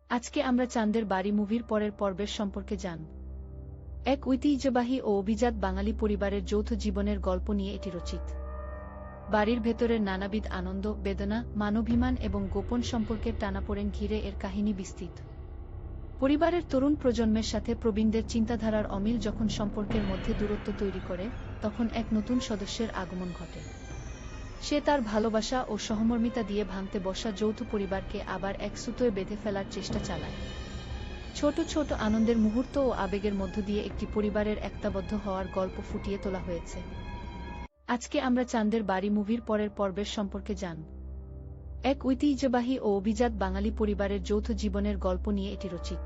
আজকে আমরা চাঁদের বাড়ি মুভির পরের পর্বের সম্পর্কে জানব। এক ঐতিহ্যবাহী ও অভিজাত বাঙালি পরিবারের যৌথ জীবনের গল্প নিয়ে এটি রচিত। বাড়ির ভেতরের নানাবিধ আনন্দ, বেদনা, মানবাভিমান এবং গোপন সম্পর্কের টানাপোড়েন ঘিরে এর কাহিনী বিস্তৃত। পরিবারের তরুণ প্রজন্মের সাথে প্রবীণদের চিন্তাধারার অমিল যখন সম্পর্কের মধ্যে দূরত্ব তৈরি করে, তখন এক নতুন সদস্যের আগমন ঘটে। সে তার ভালোবাসা ও সহমর্মিতা দিয়ে ভাঙতে বসা যৌথ পরিবারকে আবার এক সুতোয় বেঁধে ফেলার চেষ্টা চালায়। ছোট ছোট আনন্দের মুহূর্ত ও আবেগের মধ্য দিয়ে একটি পরিবারের একতাবদ্ধ হওয়ার গল্প ফুটিয়ে তোলা হয়েছে। আজকে আমরা চাঁদের বাড়ি মুভির পরের পর্বের সম্পর্কে জানব। এক ঐতিহ্যবাহী ও অভিজাত বাঙালি পরিবারের যৌথ জীবনের গল্প নিয়ে এটি রচিত।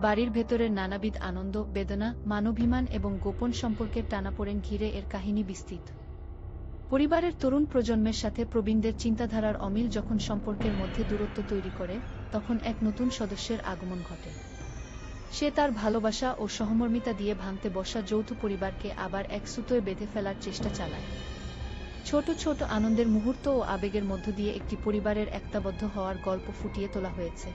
বাড়ির ভেতরের নানাবিধ আনন্দ, বেদনা, মানবাভিমান এবং গোপন সম্পর্কের টানাপোড়েন ঘিরে এর কাহিনী বিস্তৃত। পরিবারের তরুণ প্রজন্মের সাথে প্রবীণদের চিন্তাধারার অমিল যখন সম্পর্কের মধ্যে দূরত্ব তৈরি করে, তখন এক নতুন সদস্যের আগমন ঘটে। সে তার ভালোবাসা ও সহমর্মিতা দিয়ে ভাঙতে বসা যৌথ পরিবারকে আবার এক সুতোয় বেঁধে ফেলার চেষ্টা চালায়। ছোট ছোট আনন্দের মুহূর্ত ও আবেগের মধ্য দিয়ে একটি পরিবারের একতাবদ্ধ হওয়ার গল্প ফুটিয়ে তোলা হয়েছে।